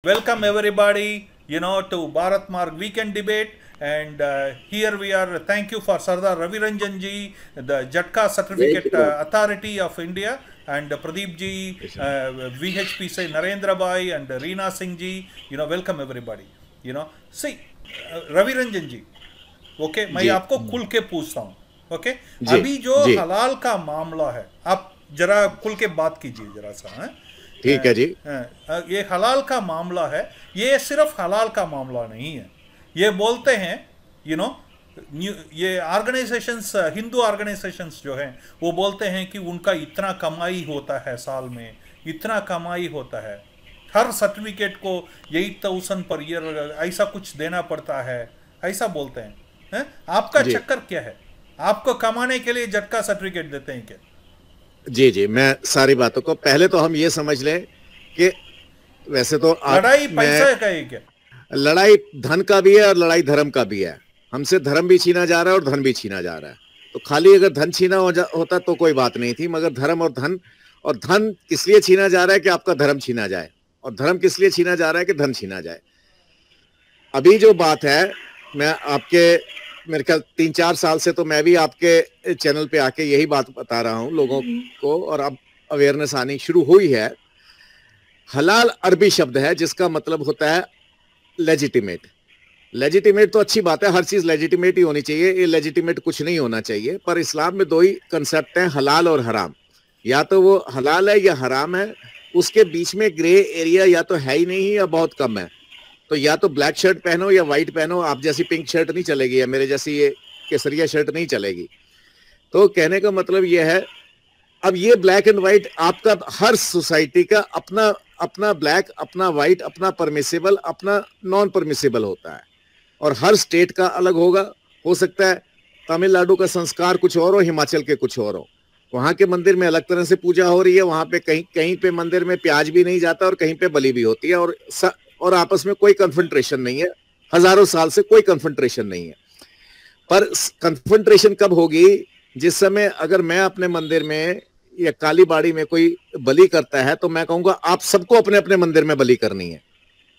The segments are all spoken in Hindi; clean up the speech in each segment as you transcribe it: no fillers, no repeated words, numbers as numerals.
Welcome everybody, to Bharat Marg Weekend Debate, and here we are. Thank you for Sardar Ravi Ranjan ji, the Jatka Certificate Authority of India, and Pradeep ji, VHP say Narendra Bhai and Reena Singh ji. Welcome everybody. See, Ravi Ranjan ji, okay, मैं आपको खुल के पूछता हूँ, okay? अभी जो हलाल का मामला है, आप जरा खुल के बात कीजिए जरा सा, हैं? ठीक है जी। ये हलाल का मामला है, ये सिर्फ हलाल का मामला नहीं है। ये बोलते हैं ये ऑर्गेनाइजेशंस, हिंदू ऑर्गेनाइजेशंस जो हैं वो बोलते हैं कि उनका इतना कमाई होता है, साल में इतना कमाई होता है, हर सर्टिफिकेट को 8,000 पर ईयर ऐसा कुछ देना पड़ता है, ऐसा बोलते हैं। आपका चक्कर क्या है? आपको कमाने के लिए जटका सर्टिफिकेट देते हैं क्या? जी, मैं सारी बातों को पहले तो हम ये समझ लें कि वैसे तो लड़ाई पैसा का है क्या? लड़ाई धन का भी है और लड़ाई धर्म का भी है। हमसे धर्म भी छीना जा रहा है और धन भी छीना जा रहा है। तो खाली अगर धन छीना होता तो कोई बात नहीं थी, मगर धर्म और धन किस लिए छीना जा रहा है कि आपका धर्म छीना जाए, और धर्म किस लिए छीना जा रहा है कि धन छीना जाए। अभी जो बात है, मैं आपके मेरे ख्याल 3-4 साल से तो मैं भी आपके चैनल पे आके यही बात बता रहा हूं लोगों को, और अब अवेयरनेस आनी शुरू हुई है। हलाल अरबी शब्द है जिसका मतलब होता है लेजिटिमेट। लेजिटिमेट तो अच्छी बात है, हर चीज लेजिटिमेट ही होनी चाहिए, ये लेजिटिमेट कुछ नहीं होना चाहिए। पर इस्लाम में दो ही कंसेप्ट हैं, हलाल और हराम। या तो वो हलाल है या हराम है, उसके बीच में ग्रे एरिया या तो है ही नहीं या बहुत कम है। तो या तो ब्लैक शर्ट पहनो या व्हाइट पहनो, आप जैसी पिंक शर्ट नहीं चलेगी या मेरे जैसी ये केसरिया शर्ट नहीं चलेगी। तो कहने का मतलब ये है, अब ये ब्लैक एंड व्हाइट आपका हर सोसाइटी का अपना ब्लैक, अपना व्हाइट, अपना परमिसिबल, अपना नॉन परमिसिबल होता है, और हर स्टेट का अलग होगा। हो सकता है तमिलनाडु का संस्कार कुछ और हो, हिमाचल के कुछ और हो। वहां के मंदिर में अलग तरह से पूजा हो रही है, वहां पे कहीं पे मंदिर में प्याज भी नहीं जाता और कहीं पे बलि भी होती है, और आपस में कोई कन्फ्रंट्रेशन नहीं है, हजारों साल से कोई कन्फ्रंट्रेशन नहीं है। पर कन्फ्रंट्रेशन कब होगी? जिस समय अगर मैं अपने मंदिर में या काली बाड़ी में कोई बलि करता है तो मैं कहूंगा आप सबको अपने अपने मंदिर में बलि करनी है।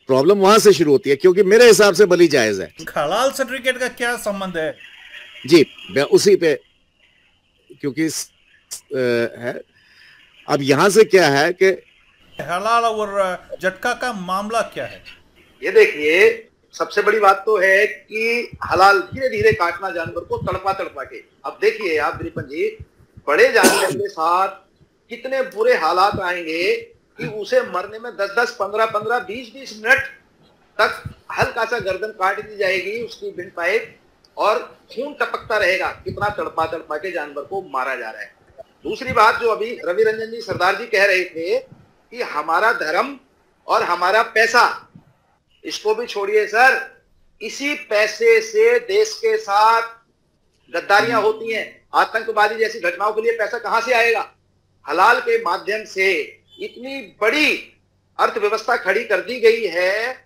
प्रॉब्लम वहां से शुरू होती है, क्योंकि मेरे हिसाब से बलि जायज है। हलाल सर्टिफिकेट का क्या संबंध है? जी, मैं उसी पे, क्योंकि है अब यहां से क्या है कि हलाल और जटका का मामला क्या है? ये देखिए, सबसे बड़ी बात तो है कि हलाल धीरे धीरे काटना जानवर को तड़पा के। अब देखिए आप दीपन जी, बड़े जानवर के साथ कितने बुरे हालात आएंगे कि उसे मरने में 10-10, 15-15, 20-20 मिनट तक हल्का सा गर्दन काट दी जाएगी, उसकी विंड पाइप, और खून टपकता रहेगा। कितना तड़पा के जानवर को मारा जा रहा है। दूसरी बात जो अभी रवि रंजन जी, सरदार जी कह रहे थे कि हमारा धर्म और हमारा पैसा, इसको भी छोड़िए सर, इसी पैसे से देश के साथ गद्दारियां होती हैं। आतंकवादी जैसी घटनाओं के लिए पैसा कहां से आएगा? हलाल के माध्यम से इतनी बड़ी अर्थव्यवस्था खड़ी कर दी गई है,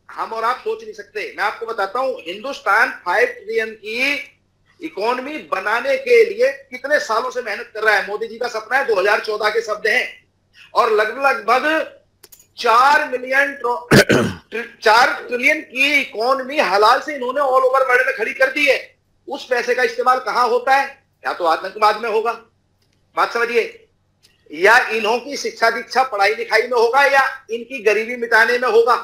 हम और आप सोच नहीं सकते। मैं आपको बताता हूं, हिंदुस्तान 5 ट्रिलियन की इकोनॉमी बनाने के लिए कितने सालों से मेहनत कर रहा है। मोदी जी का सपना है, 2014 के शब्द हैं, और लगभग 4 ट्रिलियन की इकोनॉमी हलाल से इन्होंने ऑल ओवर वर्ल्ड में खड़ी कर दी है। उस पैसे का इस्तेमाल कहां होता है? या तो आतंकवाद में होगा, बात समझिए, या इन्हों की शिक्षा दीक्षा पढ़ाई लिखाई में होगा, या इनकी गरीबी मिटाने में होगा।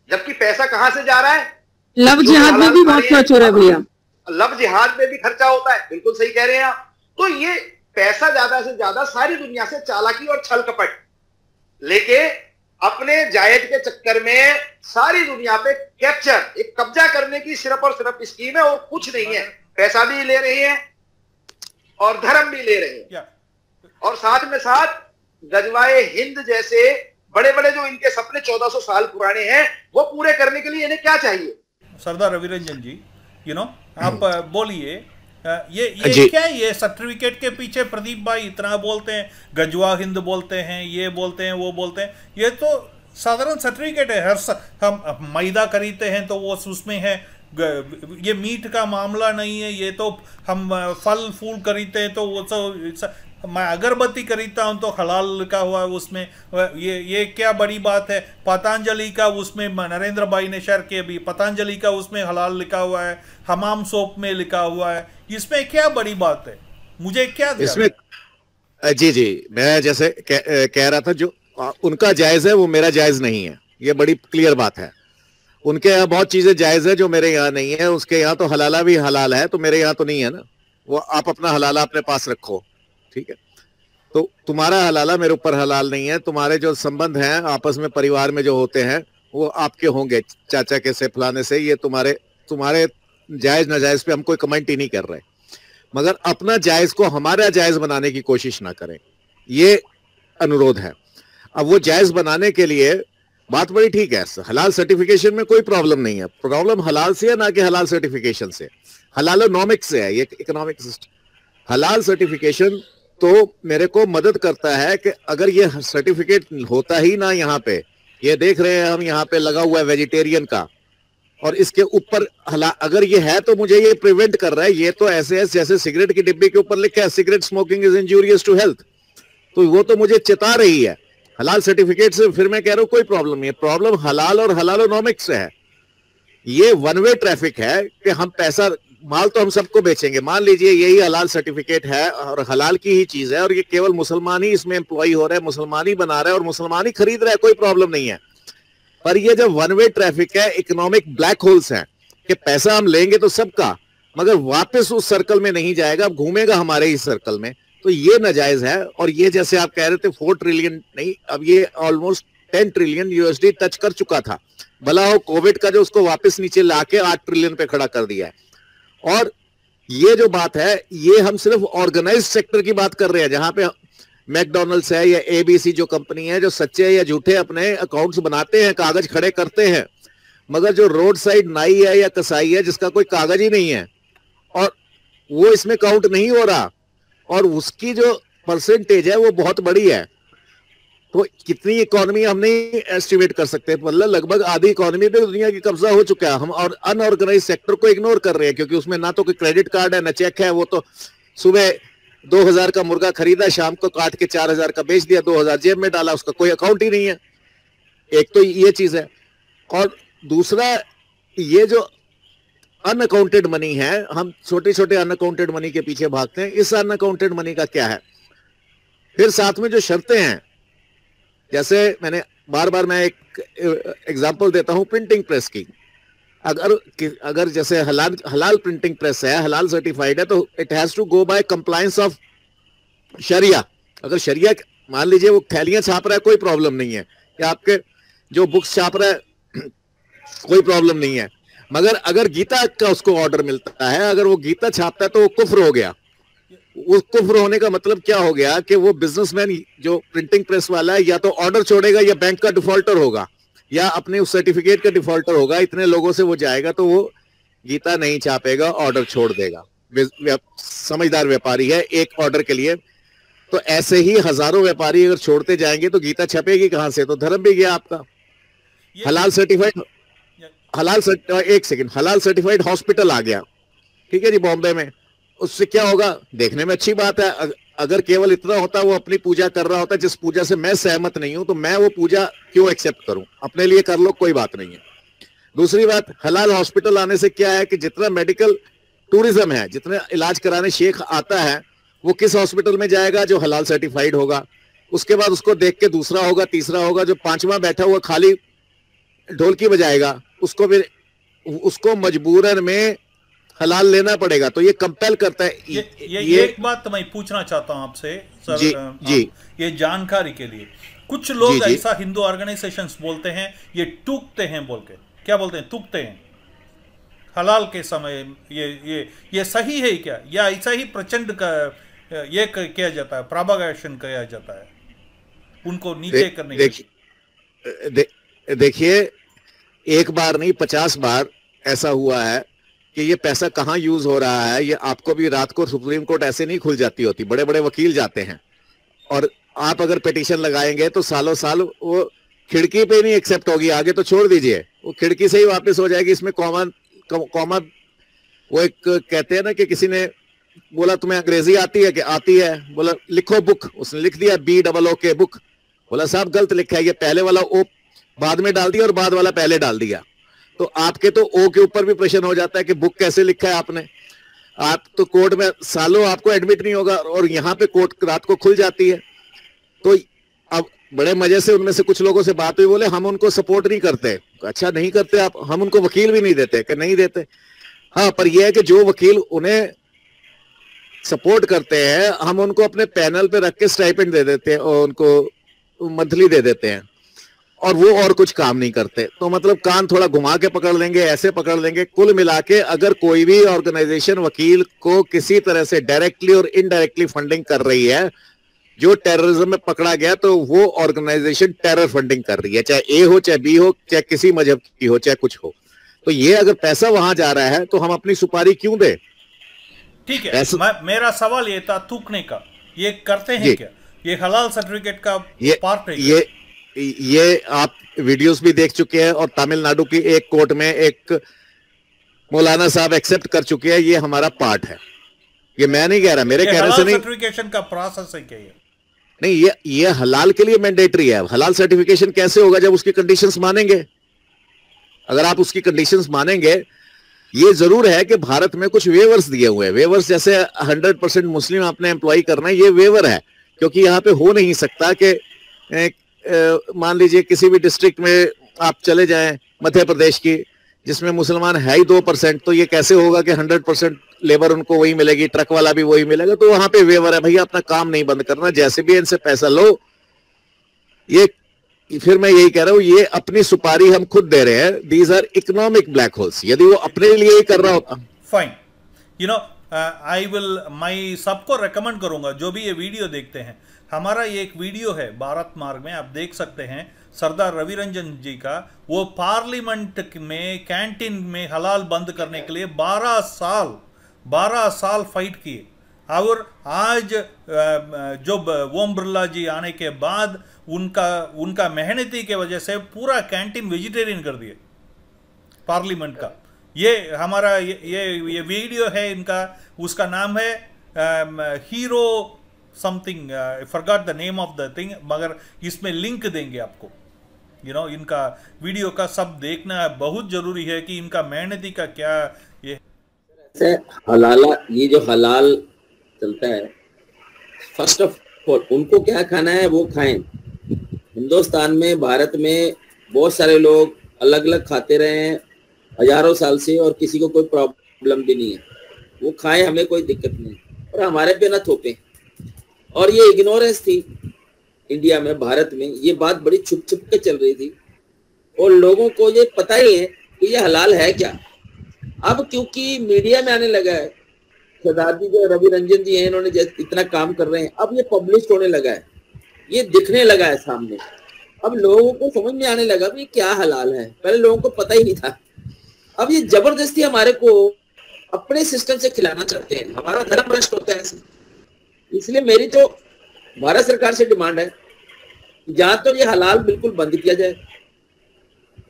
जबकि पैसा कहां से जा रहा है? लव जिहाद में भी बहुत खर्च हो रहा है भैया। लव जिहाद में भी खर्चा होता है, बिल्कुल सही कह रहे हैं आप। तो ये पैसा ज्यादा से ज्यादा सारी दुनिया से चालाकी और छल कपट लेके अपने जायज के चक्कर में सारी दुनिया पे कैप्चर, एक कब्जा करने की सिर्फ और सिर्फ स्कीम है, और कुछ नहीं है। पैसा भी ले रही है और धर्म भी ले रहे हैं, और साथ में साथ गजवाए हिंद जैसे बड़े बड़े जो इनके सपने 1400 साल पुराने हैं, वो पूरे करने के लिए इन्हें क्या चाहिए? सरदार रवि रंजन जी, आप बोलिए, ये क्या है? ये सर्टिफिकेट के पीछे प्रदीप भाई इतना बोलते हैं, गजवा हिंद बोलते हैं, ये बोलते हैं, वो बोलते हैं। ये तो साधारण सर्टिफिकेट है। हम मैदा खरीदते हैं तो वो उसमें है, ये मीट का मामला नहीं है। ये तो हम फल फूल खरीदते हैं तो वो सब मैं अगरबत्ती खरीदता हूं तो हलाल लिखा हुआ है उसमें। ये क्या बड़ी बात है? पतंजलि का उसमें, नरेंद्र भाई ने शेयर किया भी, पतंजलि का उसमें हलाल लिखा हुआ है, हमाम सोप में लिखा हुआ है, इसमें क्या बड़ी बात है? मुझे क्या इसमें जी जी, मैं जैसे कह रहा था, जो उनका जायज है वो मेरा जायज नहीं है, ये बड़ी क्लियर बात है। उनके यहाँ बहुत चीजें जायज है जो मेरे यहाँ नहीं है, उसके यहाँ तो हलाला भी हलाल है, तो मेरे यहाँ तो नहीं है ना। वो आप अपना हलाला अपने पास रखो, ठीक है। तो तुम्हारा हलाला मेरे ऊपर हलाल नहीं है। तुम्हारे जो संबंध हैं आपस में, परिवार में जो होते हैं, वो आपके होंगे चाचा के से, फलाने से, ये तुम्हारे जायज नाजायज पे हम कोई कमेंट ही नहीं कर रहे, मगर अपना जायज को हमारा जायज बनाने की कोशिश ना करें, ये अनुरोध है। अब वो जायज बनाने के लिए बात बड़ी ठीक है, हलाल सर्टिफिकेशन में कोई प्रॉब्लम नहीं है। प्रॉब्लम हलाल से है, ना कि हलाल सर्टिफिकेशन से। हलालोनॉमिक्स से है, ये इकोनॉमिक सिस्टम। हलाल सर्टिफिकेशन तो मेरे को मदद करता है कि अगर ये सर्टिफिकेट होता ही ना, यहाँ पे ये देख रहे हैं हम, यहाँ पे लगा हुआ है वेजिटेरियन का, और इसके ऊपर अगर ये है तो मुझे ये प्रिवेंट कर रहा है। ये तो ऐसे है जैसे सिगरेट की डिब्बी के ऊपर लिखा है cigarette smoking is injurious to health, तो वो तो मुझे चेता रही है हलाल सर्टिफिकेट से। फिर मैं कह रहा हूं कोई प्रॉब्लम नहीं है। प्रॉब्लम हलाल और हलालोनॉमिक्स से है। ये वन वे ट्रैफिक है कि हम पैसा, माल तो हम सबको बेचेंगे, मान लीजिए यही हलाल सर्टिफिकेट है और हलाल की ही चीज है, और ये केवल मुसलमान ही इसमें एम्प्लॉय हो रहा है, मुसलमान ही बना रहा है और मुसलमान ही खरीद रहा है, कोई प्रॉब्लम नहीं है। पर ये जब वन वे ट्रैफिक है, इकोनॉमिक ब्लैक होल्स हैं कि पैसा हम लेंगे तो सबका, मगर वापस उस सर्कल में नहीं जाएगा, अब घूमेगा हमारे ही सर्कल में, तो ये नाजायज है। और ये जैसे आप कह रहे थे 4 ट्रिलियन नहीं, अब ये ऑलमोस्ट 10 ट्रिलियन यूएसडी टच कर चुका था। भला हो कोविड का जो उसको वापस नीचे लाके 8 ट्रिलियन पे खड़ा कर दिया है। और ये जो बात है, ये हम सिर्फ ऑर्गेनाइज्ड सेक्टर की बात कर रहे हैं, जहां पे मैकडोनल्ड्स है या एबीसी जो कंपनी है, जो सच्चे या झूठे अपने अकाउंट्स बनाते हैं, कागज खड़े करते हैं, मगर जो रोड साइड नाई है या कसाई है जिसका कोई कागज ही नहीं है, और वो इसमें काउंट नहीं हो रहा, और उसकी जो परसेंटेज है वो बहुत बड़ी है। तो कितनी इकोनॉमी हम नहीं एस्टिमेट कर सकते, मतलब लगभग आधी इकोनॉमी पे दुनिया की कब्जा हो चुका है। हम और अनऑर्गेनाइज सेक्टर को इग्नोर कर रहे हैं, क्योंकि उसमें ना तो कोई क्रेडिट कार्ड है ना चेक है। वो तो सुबह 2000 का मुर्गा खरीदा, शाम को काट के 4000 का बेच दिया, 2000 जेब में डाला, उसका कोई अकाउंट ही नहीं है। एक तो ये चीज है, और दूसरा ये जो अनअकाउंटेड मनी है, हम छोटे छोटे अनअकाउंटेड मनी के पीछे भागते हैं। इस अनअकाउंटेड मनी का क्या है? फिर साथ में जो शर्तें हैं, जैसे मैंने बार बार मैं एक एग्जांपल देता हूं प्रिंटिंग प्रेस की। अगर जैसे हलाल प्रिंटिंग प्रेस है, हलाल सर्टिफाइड है, तो it has to go by compliance of sharia. अगर शरिया, मान लीजिए वो थैलियां छाप रहा है, कोई प्रॉब्लम नहीं है, या आपके जो बुक्स छाप रहा है कोई प्रॉब्लम नहीं है, मगर अगर गीता का उसको ऑर्डर मिलता है, अगर वो गीता छापता है, तो वो कुफ्र हो गया। उस कुफ्र होने का मतलब क्या हो गया कि वो बिजनेसमैन जो प्रिंटिंग प्रेस वाला है, या तो ऑर्डर छोड़ेगा, या बैंक का डिफॉल्टर होगा, या अपने उस सर्टिफिकेट का डिफॉल्टर होगा। इतने लोगों से वो जाएगा तो वो गीता नहीं छापेगा, ऑर्डर छोड़ देगा। समझदार व्यापारी है एक ऑर्डर के लिए। तो ऐसे ही हजारों व्यापारी अगर छोड़ते जाएंगे तो गीता छपेगी कहां से? तो धर्म भी गया आपका। हलाल सर्टिफाइड, एक सेकंड, हलाल सर्टिफाइड हॉस्पिटल आ गया, ठीक है जी, बॉम्बे में। उससे क्या होगा? देखने में अच्छी बात है। अगर केवल इतना होता, वो अपनी पूजा कर रहा होता, जिस पूजा से मैं सहमत नहीं हूं, तो मैं वो पूजा क्यों एक्सेप्ट करूं? अपने लिए कर लो, कोई बात नहीं है। दूसरी बात, हलाल हॉस्पिटल आने से क्या है कि जितना मेडिकल टूरिज्म है, जितने इलाज कराने शेख आता है, वो किस हॉस्पिटल में जाएगा? जो हलाल सर्टिफाइड होगा। उसके बाद उसको देख के दूसरा होगा, तीसरा होगा, जो पांचवा बैठा हुआ खाली ढोलकी बजाएगा, उसको मजबूरन में हलाल लेना पड़ेगा। तो ये कंपेल करता है। ये एक बात तो मैं पूछना चाहता हूं आपसे सर, जी, ये जानकारी के लिए। कुछ लोग ऐसा हिंदू ऑर्गेनाइजेशंस बोलते हैं, ये टूकते हैं, बोल के क्या बोलते हैं? टूकते हैं हलाल के समय। ये सही है क्या, या ऐसा ही प्रचंड का ये किया जाता है, प्रोपगेशन किया जाता है उनको नीचे करने के लिए? देखिए, एक बार नहीं 50 बार ऐसा हुआ है कि ये पैसा कहाँ यूज हो रहा है। ये आपको भी रात को सुप्रीम कोर्ट ऐसे नहीं खुल जाती होती, बड़े बड़े वकील जाते हैं, और आप अगर पिटीशन लगाएंगे तो सालों साल वो खिड़की पे नहीं एक्सेप्ट होगी, आगे तो छोड़ दीजिए, वो खिड़की से ही वापस हो जाएगी। इसमें कॉमा वो एक कहते हैं ना कि किसी ने बोला तुम्हें अंग्रेजी आती है? कि आती है। बोला लिखो बुक, उसने लिख दिया BOOK बुक। बोला साहब गलत लिखा है, ये पहले वाला ओ बाद में डाल दिया और बाद वाला पहले डाल दिया। तो आपके तो ओ के ऊपर भी प्रश्न हो जाता है कि बुक कैसे लिखा है आपने। आप तो कोर्ट में सालों आपको एडमिट नहीं होगा, और यहाँ पे कोर्ट रात को खुल जाती है। तो अब बड़े मजे से उनमें से कुछ लोगों से बात हुई, बोले हम उनको सपोर्ट नहीं करते। अच्छा नहीं करते आप? हम उनको वकील भी नहीं देते। कि नहीं देते। हाँ, पर यह है कि जो वकील उन्हें सपोर्ट करते हैं, हम उनको अपने पैनल पे रख के स्टाइपेंड दे देते हैं और उनको मंथली दे देते हैं, और वो और कुछ काम नहीं करते। तो मतलब कान थोड़ा घुमा के पकड़ लेंगे, ऐसे पकड़ लेंगे। कुल मिला के अगर कोई भी ऑर्गेनाइजेशन वकील को किसी तरह से डायरेक्टली और इनडायरेक्टली फंडिंग कर रही है, जो टेररिज्म में पकड़ा गया, तो वो ऑर्गेनाइजेशन टेरर फंडिंग कर रही है, चाहे ए हो, चाहे बी हो, चाहे किसी मजहब की हो, चाहे कुछ हो। तो ये अगर पैसा वहां जा रहा है तो हम अपनी सुपारी क्यों दे? ठीक है, मेरा सवाल ये था थूकने का, ये करते हैं क्या? ये हलाल सर्टिफिकेट का पार्ट है? ये आप वीडियोस भी देख चुके हैं, और तमिलनाडु की एक कोर्ट में एक मौलाना साहब एक्सेप्ट कर चुके हैं, ये हमारा पार्ट है। ये मैं नहीं कह रहा, मेरे कहने से नहीं। सर्टिफिकेशन का प्रोसेस है क्या ये? नहीं, ये हलाल के लिए मैंडेटरी है। हलाल सर्टिफिकेशन कैसे होगा? जब उसकी कंडीशंस मानेंगे। अगर आप उसकी कंडीशंस मानेंगे, ये जरूर है कि भारत में कुछ वेवर्स दिए हुए हैं। वेवर्स जैसे 100% मुस्लिम आपने एम्प्लॉय करना है, ये वेवर है। क्योंकि यहाँ पे हो नहीं सकता कि मान लीजिए किसी भी डिस्ट्रिक्ट में आप चले जाएं, मध्य प्रदेश की, जिसमें मुसलमान है ही 2%, तो ये कैसे होगा कि 100% लेबर उनको वही मिलेगी, ट्रक वाला भी वही मिलेगा? तो वहां पे वेवर है। भैया अपना काम नहीं बंद करना, जैसे भी इनसे पैसा लो। ये फिर मैं यही कह रहा हूं, ये अपनी सुपारी हम खुद दे रहे हैं। These are economic black holes. यदि वो अपने लिए ही कर रहा होता, fine, you know, I will, मैं सबको रेकमेंड करूंगा जो भी ये वीडियो देखते हैं, हमारा ये एक वीडियो है भारत मार्ग में, आप देख सकते हैं, सरदार रवि रंजन जी का। वो पार्लियामेंट में कैंटीन में हलाल बंद करने के लिए 12 साल फाइट किए, और आज जो ओम बिरला जी आने के बाद उनका मेहनती के वजह से पूरा कैंटीन वेजिटेरियन कर दिए पार्लियामेंट का। ये हमारा ये वीडियो है इनका, उसका नाम है hero something, I forgot the name of the thing, मगर इसमें लिंक देंगे आपको। यू नो, इनका वीडियो का सब देखना बहुत जरूरी है कि इनका मेहनती का क्या ये हलाला, ये जो हलाल चलता है, फर्स्ट ऑफ ऑल उनको क्या खाना है वो खाएं। हिंदुस्तान में, भारत में बहुत सारे लोग अलग अलग खाते रहे हैं हजारों साल से, और किसी को कोई प्रॉब्लम भी नहीं है। वो खाएं, हमें कोई दिक्कत नहीं, और हमारे पे ना थोपे। और ये इग्नोरेंस थी इंडिया में, भारत में ये बात बड़ी छुप छुप के चल रही थी, और लोगों को ये पता ही है कि ये हलाल है क्या। अब क्योंकि मीडिया में आने लगा है, सरदार जी जो रवि रंजन जी हैं, इन्होंने इतना काम कर रहे हैं, अब ये पब्लिश होने लगा है, ये दिखने लगा है सामने। अब लोगों को समझ में आने लगा कि क्या हलाल है, पहले लोगों को पता ही नहीं था। अब ये जबरदस्ती हमारे को अपने सिस्टम से खिलाना चाहते हैं, हमारा धर्म भ्रष्ट होता है। इसलिए मेरी तो भारत सरकार से डिमांड है, जहां तो ये हलाल बिल्कुल बंद किया जाए,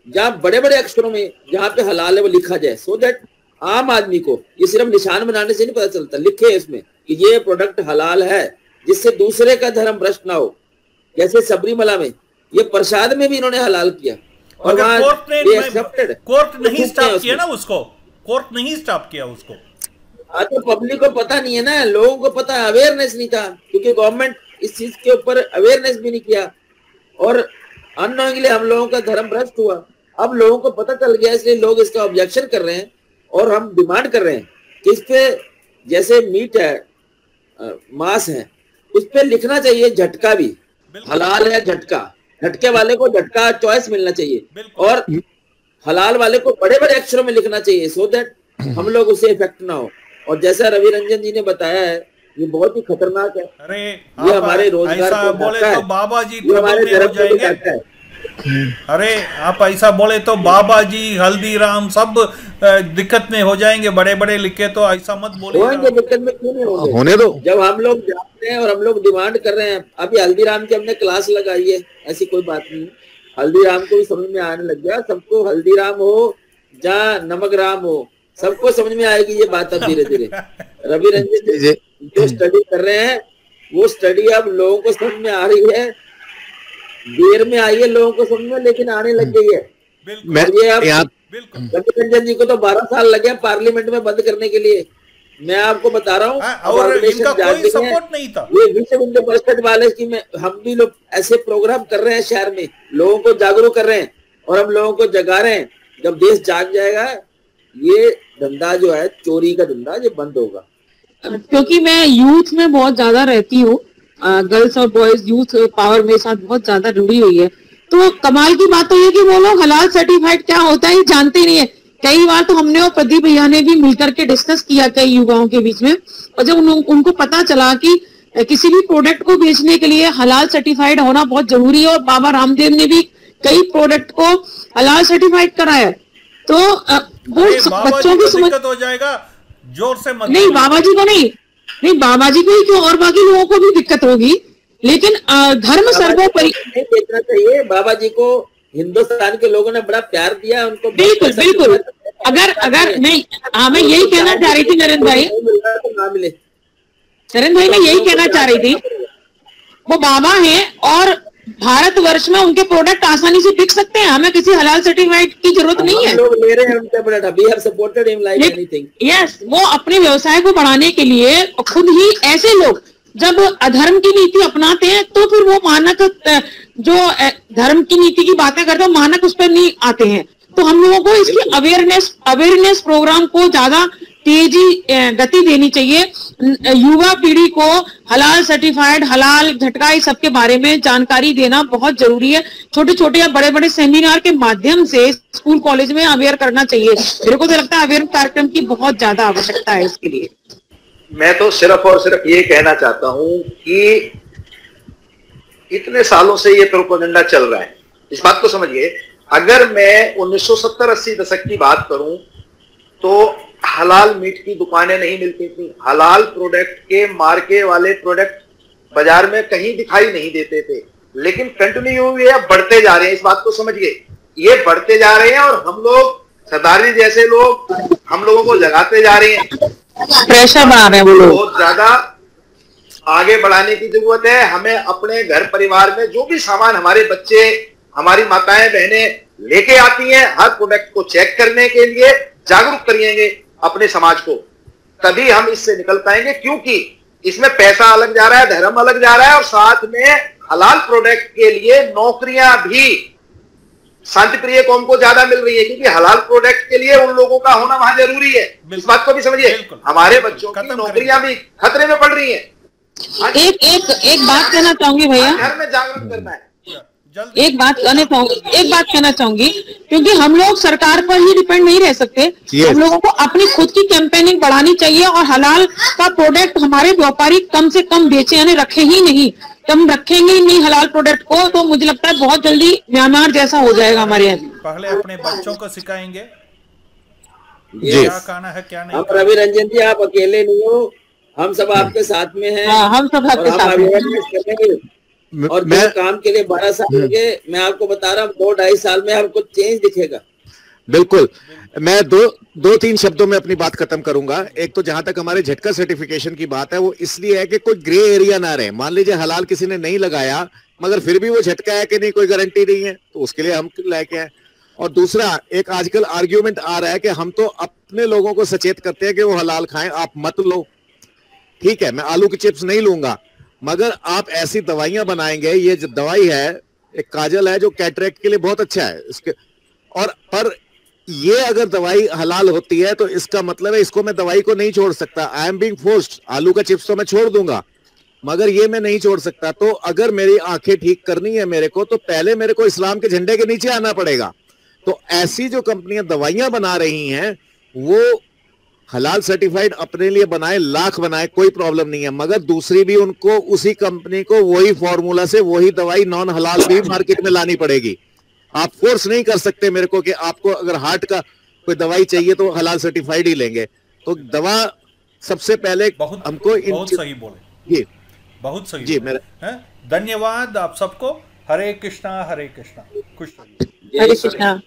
जहां बड़े बड़े अक्षरों में जहां पे हलाल है वो लिखा जाए, सो दैट आम आदमी को ये सिर्फ निशान बनाने से नहीं पता चलता, लिखे इसमें कि ये प्रोडक्ट हलाल है, जिससे दूसरे का धर्म भ्रष्ट ना हो। जैसे सबरीमला में ये प्रसाद में भी इन्होंने हलाल किया, और कोर्ट नहीं स्टॉप किया ना उसको, कोर्ट नहीं स्टॉप किया उसको। आज तो पब्लिक को पता नहीं है ना, लोगों को पता, अवेयरनेस नहीं था, क्योंकि गवर्नमेंट इस चीज के ऊपर अवेयरनेस भी नहीं किया, और अननोइंगली हम लोगों का धर्म भ्रष्ट हुआ। अब लोगों को पता चल गया, इसलिए लोग इसका ऑब्जेक्शन कर रहे हैं, और हम डिमांड कर रहे हैं कि इस पे, जैसे मीट है, मांस है, उस पे लिखना चाहिए झटका भी, हलाल है झटका, झटके वाले को झटका चॉइस मिलना चाहिए, और हलाल वाले को बड़े बड़े अक्षरों में लिखना चाहिए, सो दैट हम लोग उससे इफेक्ट ना हो। और जैसा रवि रंजन जी ने बताया है, ये बहुत ही खतरनाक है। अरे ये हमारे रोजगार को बोले तो बाबा जी हमारे धर्म को बताता है। अरे आप ऐसा बोले तो बाबा जी, हल्दीराम सब दिक्कत में हो जाएंगे, बड़े बड़े लिखे, तो ऐसा मत बोले। होंगे, दिक्कत में क्यों नहीं होंगे, होने दो। जब हम लोग जाते हैं और हम लोग डिमांड कर रहे हैं, अभी हल्दीराम की हमने क्लास लगाई है, ऐसी कोई बात नहीं। हल्दीराम को भी समझ में आने लग गया, सबको हल्दीराम हो जहाँ नमक राम हो, सबको समझ में आएगी ये बात अब धीरे धीरे। रवि रंजन जी जो स्टडी कर रहे हैं वो स्टडी अब लोगों को समझ में आ रही है, देर में आई है लोगों को समझ में, लेकिन आने लग गई है। ये अब रवि रंजन जी को तो 12 साल लगे पार्लियामेंट में बंद करने के लिए। मैं आपको बता रहा हूँ और इनका कोई सपोर्ट नहीं था। ये विश्व हिंदू परिषद वाले की हम भी लोग ऐसे प्रोग्राम कर रहे हैं शहर में, लोगों को जागरूक कर रहे हैं और हम लोगों को जगा रहे हैं। जब देश जाग जाएगा ये धंधा जो है चोरी का धंधा ये बंद होगा। क्योंकि मैं यूथ में बहुत ज्यादा रहती हूँ, गर्ल्स और बॉयज यूथ पावर मेरे साथ बहुत ज्यादा जुड़ी हुई है, तो कमाल की बात तो ये कि वो लोग हलाल सर्टिफाइड क्या होता है ये जानते ही नहीं है। कई बार तो हमने और प्रदीप भैया ने भी मिलकर के डिस्कस किया कई युवाओं के बीच में, और जब उनको पता चला कि किसी भी प्रोडक्ट को बेचने के लिए हलाल सर्टिफाइड होना बहुत जरूरी है, और बाबा रामदेव ने भी कई प्रोडक्ट को हलाल सर्टिफाइड कराया, तो वो बच्चों की समझ हो जाएगा। जोर से मत नहीं, बाबा जी को नहीं बाबा जी को ही क्यों, और बाकी लोगों को भी दिक्कत होगी, लेकिन धर्म सर्वोपरि नहीं देखना चाहिए। बाबा जी को हिंदुस्तान के लोगों ने बड़ा प्यार दिया, उनको बिल्कुल बिल्कुल। अगर नहीं, हाँ मैं यही कहना चाह रही थी नरेंद्र भाई, मैं यही कहना चाह रही थी, वो बाबा हैं और भारतवर्ष में उनके प्रोडक्ट आसानी से बिक सकते हैं, हमें किसी हलाल सर्टिफाइड की जरूरत नहीं है। लोग ले रहे हैं उनके product, we have supported him like anything. Yes, वो अपने व्यवसाय को बढ़ाने के लिए खुद ही, ऐसे लोग जब अधर्म की नीति अपनाते हैं तो फिर वो मानक, जो धर्म की नीति की बातें करते हैं मानक उस पर नहीं आते हैं। तो हम लोगों को इसकी अवेयरनेस प्रोग्राम को ज्यादा गति देनी चाहिए। युवा पीढ़ी को हलाल सर्टिफाइड, हलाल झटका, इस सब के बारे में जानकारी देना बहुत जरूरी है। छोटे छोटे या बड़े बड़े सेमिनार के माध्यम से स्कूल कॉलेज में अवेयर करना चाहिए। मेरे को तो लगता है अवेयर कार्यक्रम की बहुत ज्यादा आवश्यकता है इसके लिए। मैं तो सिर्फ और सिर्फ ये कहना चाहता हूं कि इतने सालों से ये प्रोपेगेंडा चल रहा है, इस बात को समझिए। अगर मैं 1970-80 दशक की बात करूं तो हलाल मीट की दुकानें नहीं मिलती थी, हलाल प्रोडक्ट के मार्के वाले प्रोडक्ट बाजार में कहीं दिखाई नहीं देते थे, लेकिन कंटिन्यू हुए बढ़ते जा रहे हैं। इस बात को समझिए, ये बढ़ते जा रहे हैं और हम लोग सरदार जी जैसे लोग हम लोगों को जगाते जा रहे हैं, प्रेशर बना रहे हैं वो लोग। बहुत ज्यादा आगे बढ़ाने की जरूरत है। हमें अपने घर परिवार में जो भी सामान हमारे बच्चे, हमारी माताएं बहनें लेके आती हैं, हर प्रोडक्ट को चेक करने के लिए जागरूक करिएंगे अपने समाज को, तभी हम इससे निकल पाएंगे। क्योंकि इसमें पैसा अलग जा रहा है, धर्म अलग जा रहा है, और साथ में हलाल प्रोडक्ट के लिए नौकरियां भी शांति प्रिय कौम को ज्यादा मिल रही है, क्योंकि हलाल प्रोडक्ट के लिए उन लोगों का होना वहां जरूरी है। इस बात को भी समझिए, हमारे बच्चों की नौकरियां भी खतरे में पड़ रही है। एक बात कहना चाहूंगी भैया, घर में जागरूक करना है। एक बात कहना चाहूंगी, क्योंकि हम लोग सरकार पर ही डिपेंड नहीं रह सकते। हम लोगों को अपनी खुद की कैंपेनिंग बढ़ानी चाहिए, और हलाल का प्रोडक्ट हमारे व्यापारी कम से कम बेचे, यानी रखे ही नहीं। हम रखेंगे ही नहीं हलाल प्रोडक्ट को, तो मुझे लगता है बहुत जल्दी म्यांमार जैसा हो जाएगा हमारे यहाँ। पहले अपने बच्चों को सिखाएंगे क्या खाना है क्या नहीं। हम रवि रंजन जी आप अकेले नहीं हो, हम सब आपके साथ में हैं। हम सब आपके साथ में। और जो काम के लिए 12 साल लगे, मैं आपको बता रहा हूँ 2-2.5 साल में आपको चेंज दिखेगा। बिल्कुल। मैं दो तीन शब्दों में अपनी बात खत्म करूंगा। एक तो जहां तक हमारे झटका सर्टिफिकेशन की बात है, वो इसलिए है कि कोई ग्रे एरिया ना रहे। मान लीजिए हलाल किसी ने नहीं लगाया, मगर फिर भी वो झटका है कि नहीं, कोई गारंटी नहीं है, तो उसके लिए हम लेके आए। और दूसरा, एक आजकल आर्ग्यूमेंट आ रहा है कि हम तो अपने लोगों को सचेत करते हैं कि वो हलाल खाएं, आप मत लो। ठीक है, मैं आलू की चिप्स नहीं लूंगा, मगर आप ऐसी दवाइयां बनाएंगे। ये जो दवाई है, एक काजल है जो कैटरेक्ट के लिए बहुत अच्छा है इसके, और पर ये अगर दवाई हलाल होती है तो इसका मतलब है इसको मैं दवाई को नहीं छोड़ सकता। I am being forced. आलू का चिप्स तो मैं छोड़ दूंगा, मगर ये मैं नहीं छोड़ सकता। तो अगर मेरी आंखें ठीक करनी है मेरे को, तो पहले मेरे को इस्लाम के झंडे के नीचे आना पड़ेगा। तो ऐसी जो कंपनियां दवाइयां बना रही हैं, वो हलाल सर्टिफाइड अपने लिए बनाए, लाख बनाए, कोई प्रॉब्लम नहीं है, मगर दूसरी भी उनको उसी कंपनी को वही फॉर्मूला से वही दवाई नॉन हलाल भी मार्केट में लानी पड़ेगी। आप फोर्स नहीं कर सकते मेरे को कि आपको अगर हार्ट का कोई दवाई चाहिए तो हलाल सर्टिफाइड ही लेंगे। तो दवा सबसे पहले हमको बहुत सही बोले जी, बहुत सही जी। मेरा धन्यवाद आप सबको। हरे कृष्णा, हरे कृष्णा। खुश रहिए। हरे कृष्णा।